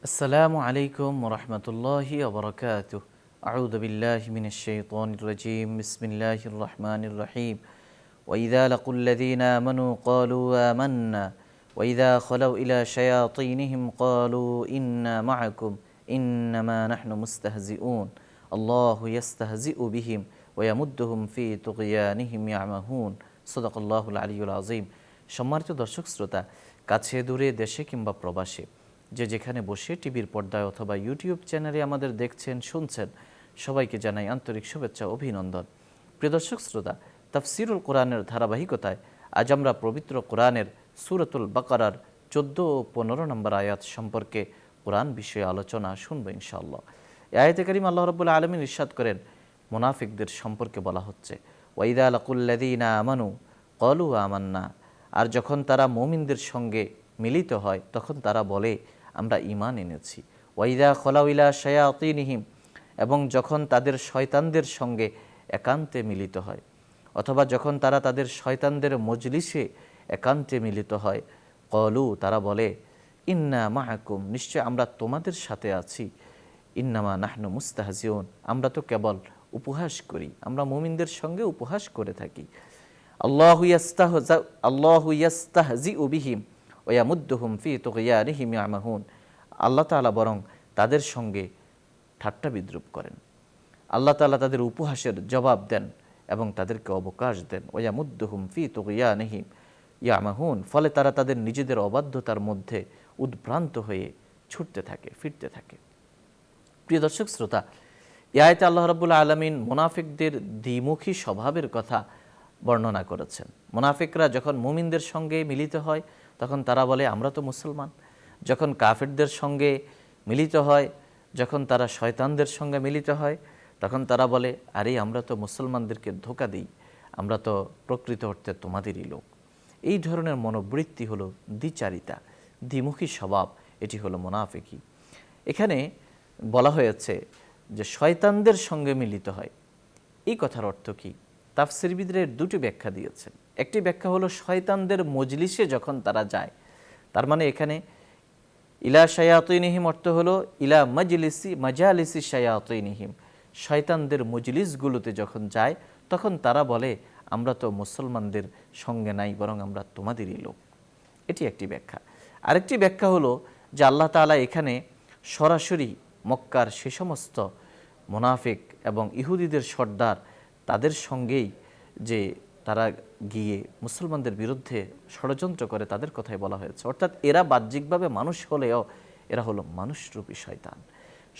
আসসালামু আলাইকুম ওরহমতুল্লাহি ওবরাকাতুহ। আউযু বিল্লাহি মিনাশ শাইতানির রাজীম। বিসমিল্লাহির রহমানির রহিম। ওয়াইযা লাকুল্লাযীনা আমানু ক্বালু আমান্না ওয়াইযা খালাউ ইলা শায়াতিনহিম ক্বালু ইন্না মাআকুম ইন্নামা নাহনু মুস্তাহজিউন আল্লাহু ইস্তাহজিউ বিহিম ওয়া ইয়ামুদ্দুহুম ফি তুগয়ানিহিম ইয়ামাহুন। সাদাকাল্লাহুল আলিয়্যুল আযীম। সম্মানিত দর্শক শ্রোতা, কাছে দূরে, দেশে কিংবা প্রবাসে, যে যেখানে বসে টিভির পর্দায় অথবা ইউটিউব চ্যানেলে আমাদের দেখছেন, শুনছেন, সবাইকে জানাই আন্তরিক শুভেচ্ছা, অভিনন্দন। প্রিয় দর্শক শ্রোতা, তাফসিরুল কোরআনের ধারাবাহিকতায় আজ আমরা পবিত্র কোরআনের সূরাতুল বাকারার 14 ও 15 নম্বর আয়াত সম্পর্কে কোরআন বিষয়ে আলোচনা শুনব ইনশাআল্লাহ। এই আয়াতে কারিমা আল্লাহ রাব্বুল আলামিন ইরশাদ করেন, মুনাফিকদের সম্পর্কে বলা হচ্ছে, ওয়াইদা লাকুল্লাযীনা আমানু ক্বালু আমান্না, আর যখন তারা মুমিনদের সঙ্গে মিলিত হয় তখন তারা বলে আমরা ঈমান এনেছি। ওয়াইদা খালাউ ইলা শায়াতিনহিম, এবং যখন তাদের শয়তানদের সঙ্গে একান্তে মিলিত হয়, অথবা যখন তারা তাদের শয়তানদের মজলিসে একান্তে মিলিত হয়, ক্বালু, তারা বলে ইন্না মাআকুম, নিশ্চয় আমরা তোমাদের সাথে আছি, ইন্নামা নাহনু মুস্তাহজিউন, আমরা তো কেবল উপহাস করি, আমরা মুমিনদের সঙ্গে উপহাস করে থাকি। আল্লাহু ইয়াস্তাহজিউ বিহিম ওয়া ইয়ামুদ্দুহুম ফি তুগয়ানিহিম ইয়ামাহুন, আল্লাহ তাআলা বরং তাদের সঙ্গে ঠাট্টা বিদ্রুপ করেন, আল্লাহ তাআলা তাদের উপহাসের জবাব দেন এবং তাদেরকে অবকাশ দেন। ওয়া ইয়ামুদ্দুহুম ফি তুগয়ানিহিম ইয়ামাহুন, ফলে তারা তাদের নিজেদের অবাধ্যতার মধ্যে উদ্ভ্রান্ত হয়ে ছুটতে থাকে, ফিরতে থাকে। প্রিয় দর্শক শ্রোতা, এই আয়াতে আল্লাহ রাব্বুল আলামিন মুনাফিকদের দ্বিমুখী স্বভাবের কথা বর্ণনা করেছেন। মুনাফিকরা যখন মুমিনদের সঙ্গে মিলিত হয় তখন তারা বলে আমরা তো মুসলমান, যখন কাফিরদের সঙ্গে মিলিত হয়, যখন তারা শয়তানদের সঙ্গে মিলিত হয় তখন তারা বলে আরে আমরা তো মুসলমানদেরকে ধোঁকা দিই, আমরা তো প্রকৃত অর্থে তোমাদেরই লোক। এই ধরনের মনোবৃত্তি হলো দ্বিচারিতা, দ্বিমুখী স্বভাব, এটি হলো মুনাফিকি। এখানে বলা হয়েছে যে শয়তানদের সঙ্গে মিলিত হয়, এই কথার অর্থ কি? তাফসীরবিদরা দুটি ব্যাখ্যা দিয়েছেন। একটি ব্যাখ্যা হলো শয়তানদের মজলিসে যখন তারা যায়, তার মানে এখানে ইলা শায়াতিনহিম অর্থ হলো ইলা মাজালিসি শায়াতিনহিম, শয়তানদের মজলিসগুলোতে যখন যায় তখন তারা বলে আমরা তো মুসলমানদের সঙ্গে নাই, বরং আমরা তোমাদেরই লোক। এটি একটি ব্যাখ্যা। আরেকটি ব্যাখ্যা হলো যে আল্লাহ তাআলা এখানে সরাসরি মক্কার সে সমস্ত মুনাফিক এবং ইহুদিদের সর্দার, তাদের সঙ্গেই যে তারা গিয়ে মুসলমানদের বিরুদ্ধে ষড়যন্ত্র করে তাদের কথাই বলা হয়েছে। অর্থাৎ এরা বাহ্যিকভাবে মানুষ হলেও এরা হলো মানুষরূপী শয়তান।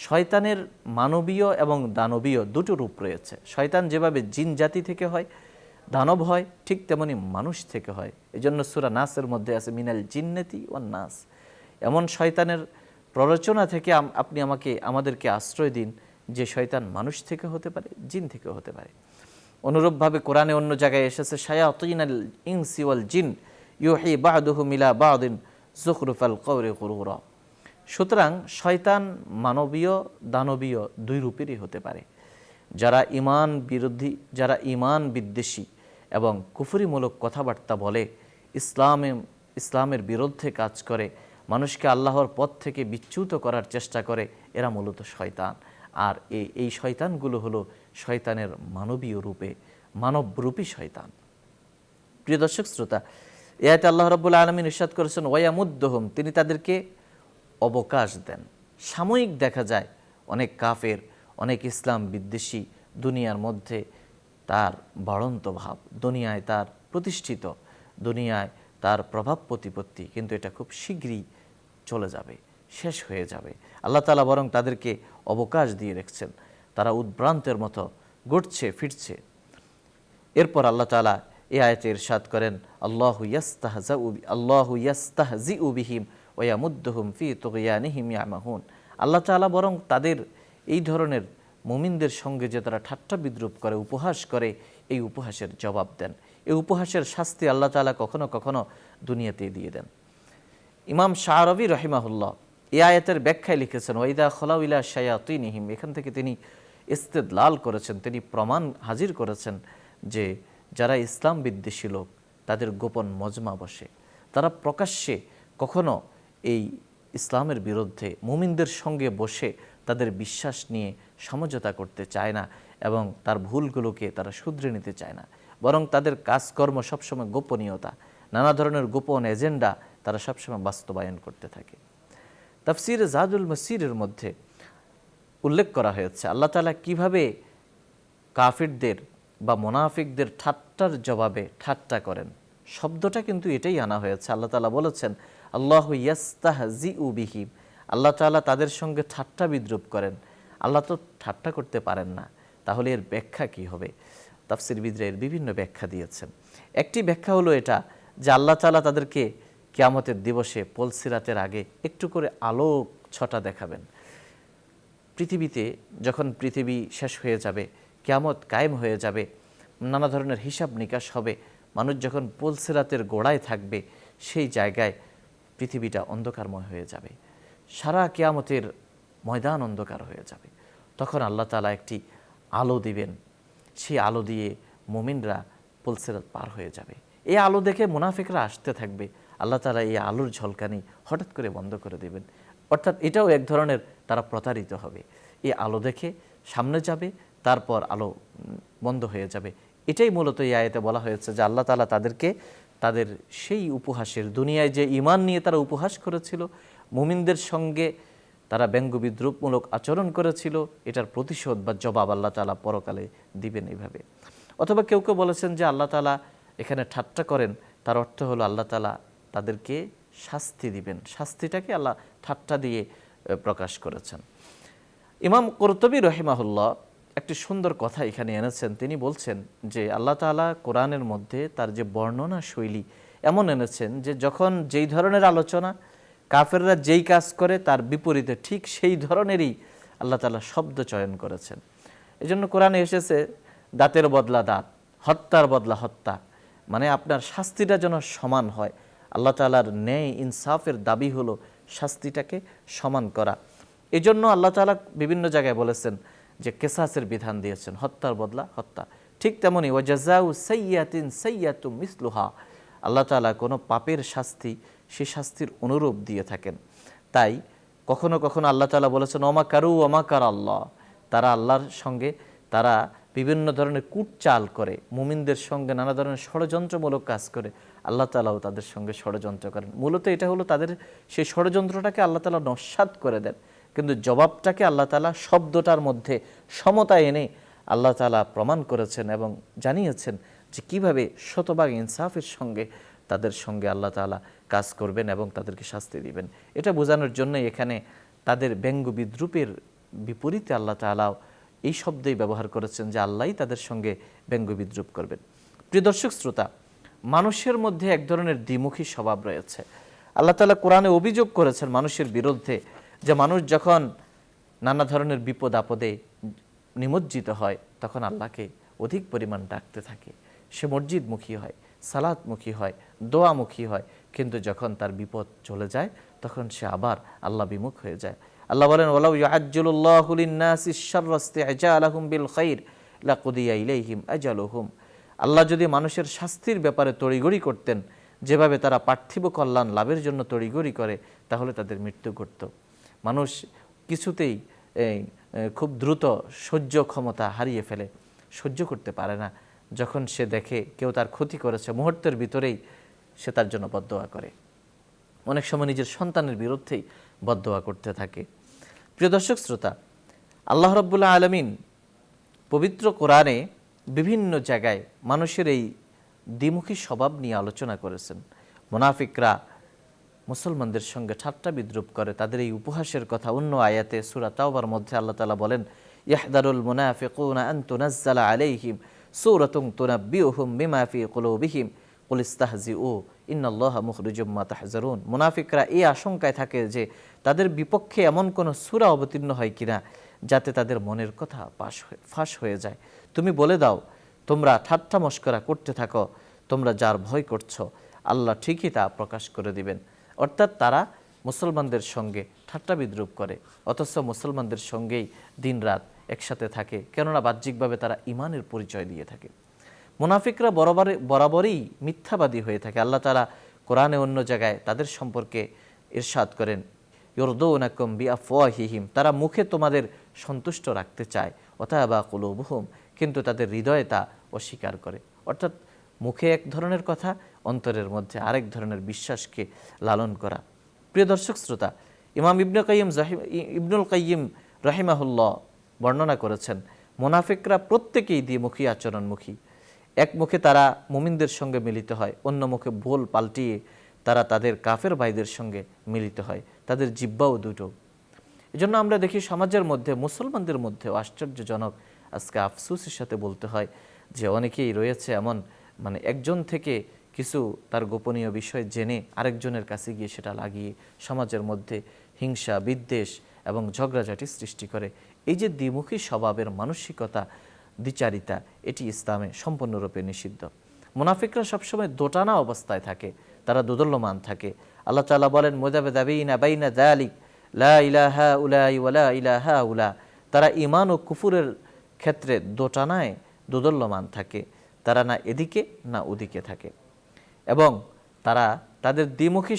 শয়তানের মানবীয় এবং দানবীয় দুটো রূপ রয়েছে। শয়তান যেভাবে জিন জাতি থেকে হয়, দানব হয়, ঠিক তেমনি মানুষ থেকে হয়। এজন্য সূরা নাসের মধ্যে আছে মিনাল জিন্নাতি ওয়ান নাস, এমন শয়তানের প্ররোচনা থেকে আপনি আমাদেরকে আশ্রয় দিন যে শয়তান মানুষ থেকে হতে পারে, জিন থেকে হতে পারে। অনুরূপভাবে কোরআনে অন্য জায়গায় এসেছে শায়াতিনাল ইনসি ওয়াল জিন ইউহি বা'দুহুম ইলা বা'দিন যুখরুফাল কওলি গুরুরা। সুতরাং শয়তান মানবীয় দানবীয় দুই রূপেরই হতে পারে। যারা ঈমান বিরোধী, যারা ঈমান বিদ্বেষী এবং কুফরিমূলক কথাবার্তা বলে, ইসলামের বিরুদ্ধে কাজ করে, মানুষকে আল্লাহর পথ থেকে বিচ্যুত করার চেষ্টা করে, এরা মূলত শয়তান। আর এই শয়তানগুলো হলো শয়তানের মানবীয় রূপে, মানবরূপী শয়তান। প্রিয় দর্শক শ্রোতা, এই আয়াতে আল্লাহ রাব্বুল আলামিন ইরশাদ করেছেন ওয়ায়ামুদ্দুহুম, তিনি তাদেরকে অবকাশ দেন। সাময়িক দেখা যায় অনেক কাফের, অনেক ইসলাম বিদ্বেষী দুনিয়ার মধ্যে তার বাড়ন্ত ভাব, দুনিয়ায় তার প্রতিষ্ঠিত, দুনিয়ায় তার প্রভাব প্রতিপত্তি, কিন্তু এটা খুব শীঘ্রই চলে যাবে, শেষ হয়ে যাবে। আল্লাহ তাআলা বরং তাদেরকে অবকাশ দিয়ে রেখেছেন, তারা উদ্ভ্রান্তের মতো ঘুরছে ফিরছে। এরপর আল্লাহ তাআলা এই আয়াতে ইরশাদ করেন আল্লাহু ইয়াস্তাহজিউ বিহিম ওয়া ইয়ামুদ্দুহুম ফি তুগয়ানিহিম ইয়ামাহুন, আল্লাহ তাআলা বরং তাদের এই ধরনের মুমিনদের সঙ্গে যে তারা ঠাট্টা বিদ্রুপ করে, উপহাস করে, এই উপহাসের জবাব দেন। এই উপহাসের শাস্তি আল্লাহ তাআলা কখনো কখনো দুনিয়াতেই দিয়ে দেন। ইমাম শাআরাবী রাহিমাহুল্লাহ এই আয়াতের ব্যাখ্যায় লিখেছেন ওয়াইদা খালাউ ইলা শায়াতিনহিম, এখান থেকে তিনি ইস্তেদলাল করেছেন, তিনি প্রমাণ হাজির করেছেন যে যারা ইসলাম বিদ্বেষী লোক তাদের গোপন মজমা বসে, তারা প্রকাশ্যে কখনো এই ইসলামের বিরুদ্ধে মুমিনদের সঙ্গে বসে তাদের বিশ্বাস নিয়ে সমঝোতা করতে চায় না এবং তার ভুলগুলোকে তারা শুধরে নিতে চায় না, বরং তাদের কাজকর্ম সবসময় গোপনীয়তা, নানা ধরনের গোপন এজেন্ডা তারা সবসময় বাস্তবায়ন করতে থাকে। তাফসিরে জাদুল মাসিরের মধ্যে উল্লেখ করা হয়েছে আল্লাহ তাআলা কিভাবে কাফিরদের বা মুনাফিকদের ঠাট্টার জবাবে ঠাট্টা করেন। শব্দটা কিন্তু এটাই আনা হয়েছে। আল্লাহ তাআলা বলেছেন আল্লাহু ইয়াস্তাহজিউ বিহিম, আল্লাহ তাআলা তাদের সঙ্গে ঠাট্টা বিদ্রুপ করেন। আল্লাহ তো ঠাট্টা করতে পারেন না, তাহলে এর ব্যাখ্যা কি হবে? তাফসিরবিদরা এর বিভিন্ন ব্যাখ্যা দিয়েছেন। একটি ব্যাখ্যা হলো এটা যে আল্লাহ তাআলা তাদেরকে কিয়ামতের দিবসে পুলসিরাতের আগে একটু করে আলোক ছটা দেখাবেন। পৃথিবীতে যখন পৃথিবী শেষ হয়ে যাবে, কিয়ামত কায়েম হয়ে যাবে, নানা ধরনের হিসাব নিকাশ হবে, মানুষ যখন পুলসিরাতের গোড়ায় থাকবে, সেই জায়গায় পৃথিবীটা অন্ধকারময় হয়ে যাবে, সারা কিয়ামতের ময়দান অন্ধকার হয়ে যাবে। তখন আল্লাহ তাআলা একটি আলো দিবেন, সেই আলো দিয়ে মুমিনরা পুলসিরাত পার হয়ে যাবে। এই আলো দেখে মুনাফিকরা আসতে থাকবে, আল্লাহ তাআলা এই আলোর ঝলকানি হঠাৎ করে বন্ধ করে দেবেন। অর্থাৎ এটাও এক ধরনের তারা প্রতারিত হবে। এই আলো দেখে সামনে যাবে, তারপর আলো বন্ধ হয়ে যাবে। এটাই মূলত এই আয়াতে বলা হয়েছে যে আল্লাহ তাআলা তাদেরকে তাদের সেই উপহাসের, দুনিয়ায় যে ঈমান নিয়ে তারা উপহাস করেছিল, মুমিনদের সঙ্গে তারা ব্যঙ্গ বিদ্রুপমূলক আচরণ করেছিল, এটার প্রতিশোধ বা জবাব আল্লাহ তাআলা পরকালে দিবেন এইভাবে। অথবা কেউ কেউ বলেছেন যে আল্লাহ তাআলা এখানে ঠাট্টা করেন, তার অর্থ হলো আল্লাহ তাআলা তাদেরকে শাস্তি দিবেন। শাস্তিটাকে আল্লাহ ঠাট্টা দিয়ে প্রকাশ করেছেন। ইমাম কুরতুবী রহিমাহুল্লাহ একটি সুন্দর কথা এখানে এনেছেন। তিনি বলছেন যে আল্লাহ তাআলা কোরআনের মধ্যে তার যে বর্ণনা শৈলী এমন এনেছেন যে যখন যেই ধরনের আলোচনা, কাফেররা যেই কাজ করে তার বিপরীতে ঠিক সেই ধরনেরই আল্লাহ তাআলা শব্দ চয়ন করেছেন। এজন্য কোরআনে এসেছে দাঁতের বদলা দাঁত, হত্যার বদলা হত্যা, মানে আপনার শাস্তিটা যেন সমান হয়। আল্লাহ তাআলার ন্যায় ইনসাফের দাবি হলো শাস্তিটাকে সমান করা। এই জন্য আল্লাহ তাআলা বিভিন্ন জায়গায় বলেছেন যে কেসাসের বিধান দিয়েছেন, হত্যার বদলা হত্যা। ঠিক তেমনি ওয়াজাজাউ সাইয়্যাতিন সাইয়্যাতুম মিসলুহা, আল্লাহ তাআলা কোনো পাপের শাস্তি সে শাস্তির অনুরূপ দিয়ে থাকেন। তাই কখনো কখনো আল্লাহ তাআলা বলেছেন ওমাকারু ওমাকার আল্লাহ, তারা আল্লাহর সঙ্গে তারা বিভিন্ন ধরনের কূটচাল করে, মুমিনদের সঙ্গে নানা ধরনের ষড়যন্ত্রমূলক কাজ করে, আল্লাহ তাআলাও তাদের সঙ্গে ষড়যন্ত্র করেন। মূলত এটা হলো তাদের সেই ষড়যন্ত্রটাকে আল্লাহ তাআলা নস্যাৎ করে দেন, কিন্তু জবাবটাকে আল্লাহ তাআলা শব্দটার মধ্যে সমতা এনে আল্লাহ তাআলা প্রমাণ করেছেন এবং জানিয়েছেন যে কিভাবে শতভাগ ইনসাফের সঙ্গে তাদের সঙ্গে আল্লাহ তাআলা কাজ করবেন এবং তাদেরকে শাস্তি দিবেন। এটা বোঝানোর জন্য এখানে তাদের ব্যঙ্গ বিদ্রুপের বিপরীতে আল্লাহ তাআলাও এই শব্দেই ব্যবহার করেছেন যে আল্লাহই তাদের সঙ্গে ব্যঙ্গ বিদ্রুপ করবেন। প্রিয় দর্শক শ্রোতা, মানুষের মধ্যে এক ধরনের দ্বিমুখী স্বভাব রয়েছে। আল্লাহ তাআলা কোরআনে অভিযোগ করেছেন মানুষের বিরুদ্ধে যে মানুষ যখন নানা ধরনের বিপদ আপদে নিমজ্জিত হয় তখন আল্লাহকে অধিক পরিমাণ ডাকতে থাকে, সে মসজিদমুখী হয়, সালাতমুখী হয়, দোয়ামুখী হয়, কিন্তু যখন তার বিপদ চলে যায় তখন সে আবার আল্লাহ বিমুখ হয়ে যায়। আল্লাহ বলেন ওয়ালাউ ইউআজ্জিলুল্লাহু লিন-নাসি আশ-শাররা ইসতি'জালাহুম বিল খাইর লাকুদিয়া ইলাইহিম আজালুহুম, আল্লাহ যদি মানুষের শাস্তির ব্যাপারে তড়িঘড়ি করতেন, যেভাবে তারা পার্থিব কল্যাণ লাভের জন্য তড়িঘড়ি করে, তাহলে তাদের মৃত্যু ঘটত। মানুষ কিছুতেই খুব দ্রুত সহ্য ক্ষমতা হারিয়ে ফেলে, সহ্য করতে পারে না। যখন সে দেখে কেউ তার ক্ষতি করেছে, মুহূর্তের ভিতরেই সে তার জন্য বদদোয়া করে, অনেক সময় নিজের সন্তানের বিরুদ্ধেই বদদোয়া করতে থাকে। প্রিয় দর্শক শ্রোতা, আল্লাহ রাব্বুল আলামিন পবিত্র কোরআনে বিভিন্ন জায়গায় মানুষের এই দ্বিমুখী স্বভাব নিয়ে আলোচনা করেছেন। মুনাফিকরা মুসলমানদের সঙ্গে ঠাট্টা বিদ্রুপ করে, তাদের এই উপহাসের কথা অন্য আয়াতে সূরা তাওবার মধ্যে আল্লাহ তাআলা বলেন ইয়াহদারুল মুনাফিকুনা আন তুনাজ্জালা আলাইহিম সূরাতুন তুনাব্বিউহুম বিমা ফি কুলুবিহিম কুল ইস্তাহজিউ ইন্নাল্লাহা মুখরিজুম মা তাহজারুন। মুনাফিকরা এই আশঙ্কায় থাকে যে তাদের বিপক্ষে এমন কোনো সূরা অবতীর্ণ হয় কিনা যাতে তাদের মনের কথা ফাঁস হয়ে যায়। তুমি বলে দাও, তোমরা ঠাট্টা মশকরা করতে থাকো, তোমরা যার ভয় করছো আল্লাহ ঠিকই তা প্রকাশ করে দিবেন। অর্থাৎ তারা মুসলমানদের সঙ্গে ঠাট্টা বিদ্রুপ করে, অথচ মুসলমানদের সঙ্গেই দিনরাত একসাথে থাকে, কেননা বাহ্যিকভাবে তারা ঈমানের পরিচয় দিয়ে থাকে। মুনাফিকরা বরাবরই মিথ্যাবাদী হয়ে থাকে। আল্লাহ তাআলা কোরআনে অন্য জায়গায় তাদের সম্পর্কে ইরশাদ করেন ইউরদুনাকুম বিআফওয়াহিহিম, তারা মুখে তোমাদের সন্তুষ্ট রাখতে চায়, ওয়াতাবা কুলুবুহুম, কিন্তু তাদের হৃদয়ে তা অস্বীকার করে। অর্থাৎ মুখে এক ধরনের কথা, অন্তরের মধ্যে আরেক ধরনের বিশ্বাসকে লালন করা। প্রিয় দর্শক শ্রোতা, ইমাম ইবনুল কাইয়িম রাহিমাহুল্লাহ বর্ণনা করেছেন, মুনাফিকরা প্রত্যেকেই দ্বিমুখী আচরণমুখী। এক মুখে তারা মুমিনদের সঙ্গে মিলিত হয়, অন্য মুখে ভুল পাল্টিয়ে তারা তাদের কাফের ভাইদের সঙ্গে মিলিত হয়, তাদের জিহ্বাও দুটো। এজন্য আমরা দেখি সমাজের মধ্যে, মুসলমানদের মধ্যেও আশ্চর্যজনক, আজকে আফসোসের সাথে বলতে হয় যে অনেকেই রয়েছে এমন, মানে একজন থেকে কিছু তার গোপনীয় বিষয় জেনে আরেকজনের কাছে গিয়ে সেটা লাগিয়ে সমাজের মধ্যে হিংসা, বিদ্বেষ এবং ঝগড়াঝাটি সৃষ্টি করে। এই যে দ্বিমুখী স্বভাবের মানসিকতা, দ্বিচারিতা, এটি ইসলামে সম্পূর্ণরূপে নিষিদ্ধ। মুনাফিকরা সবসময় দোটানা অবস্থায় থাকে, তারা দোদল্যমান থাকে। আল্লাহ তাআলা বলেন, মুযাবযাবিনা বাইনা যালিক লা ইলাহা উলাই ওয়ালা ইলাহা উলা, তারা ঈমান ও কুফুরের ক্ষেত্রে দোটানায় দোদল্যমান থাকে, তারা না এদিকে না ওদিকে থাকে। এবং তারা তাদের দ্বিমুখী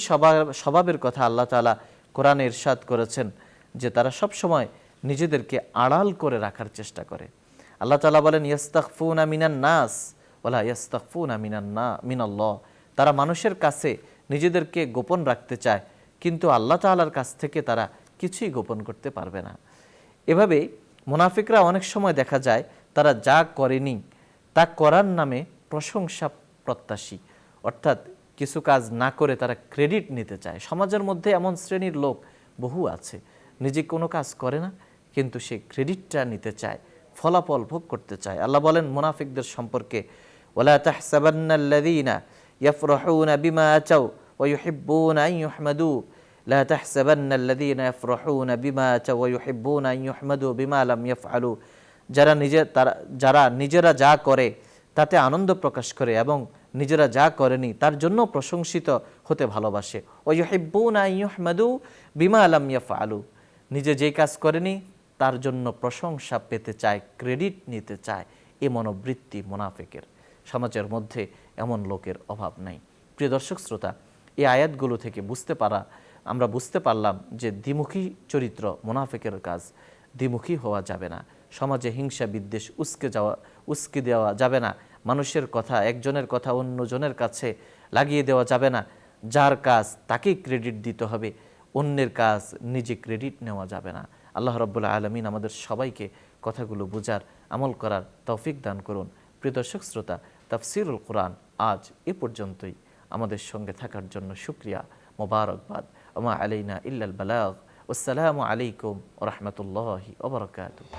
স্বভাবের কথা আল্লাহ তাআলা কোরআনে ইরশাদ করেছেন যে তারা সব সময় নিজেদেরকে আড়াল করে রাখার চেষ্টা করে। আল্লাহ তাআলা বলেন, ইয়াস্তাখফুনা মিনান নাস ওয়ালা ইয়াস্তাখফুনা মিনাল্লাহ, তারা মানুষের কাছে নিজেদেরকে গোপন রাখতে চায়, কিন্তু আল্লাহ তাআলার কাছ থেকে তারা কিছুই গোপন করতে পারবে না। এভাবে মুনাফিকরা অনেক সময় দেখা যায় তারা যা করেনি তা করার নামে প্রশংসা প্রত্যাশী, অর্থাৎ কিছু কাজ না করে তারা ক্রেডিট নিতে চায়। সমাজের মধ্যে এমন শ্রেণীর লোক বহু আছে, নিজে কোনো কাজ করে না কিন্তু সে ক্রেডিটটা নিতে চায়, ফলাফল ভোগ করতে চায়। আল্লাহ বলেন মুনাফিকদের সম্পর্কে, ওয়ালা তাহসাবান্নাল্লাযীনা ইয়াফরাহুনা বিমা আতাউ ওয়া ইউহিব্বুনা আন ইউহমাদু, লা তাহসাবান্নাল্লাযীনা ইয়াফরাহুনা বিমা আতাউ ওয়া ইউহিব্বুনা আন ইউহমাদু বিমা লাম ইয়াফআলু, যারা নিজেরা যা করে তাতে আনন্দ প্রকাশ করে এবং নিজেরা যা করেনি তার জন্য প্রশংসিত হতে ভালোবাসে। ওয়া ইউহিব্বুনা আন ইউহমাদু বিমা লাম ইয়াফআলু, নিজে যেই কাজ করেনি তার জন্য প্রশংসা পেতে চায়, ক্রেডিট নিতে চায়। এই মনোবৃত্তি মুনাফিকের। সমাজের মধ্যে এমন লোকের অভাব নাই। প্রিয় দর্শক শ্রোতা, এই আয়াতগুলো থেকে আমরা বুঝতে পারলাম যে দ্বিমুখী চরিত্র মুনাফিকের কাজ। দ্বিমুখী হওয়া যাবে না, সমাজে হিংসা বিদ্বেষ উস্কে দেওয়া যাবে না, মানুষের কথা, একজনের কথা অন্যজনের কাছে লাগিয়ে দেওয়া যাবে না, যার কাজ তাকেই ক্রেডিট দিতে হবে, অন্যের কাজ নিজে ক্রেডিট নেওয়া যাবে না। আল্লাহ রাব্বুল আলামিন আমাদের সবাইকে কথাগুলো বুঝার, আমল করার তৌফিক দান করুন। প্রিয় দর্শক শ্রোতা, তাফসীরুল কুরআন আজ এ পর্যন্তই। আমাদের সঙ্গে থাকার জন্য শুকরিয়া, মোবারকবাদ। ওমা আলাইনা ইল্লাল বালাগ। আসসালামু আলাইকুম ওয়া রাহমাতুল্লাহি ওয়া বারাকাতুহু।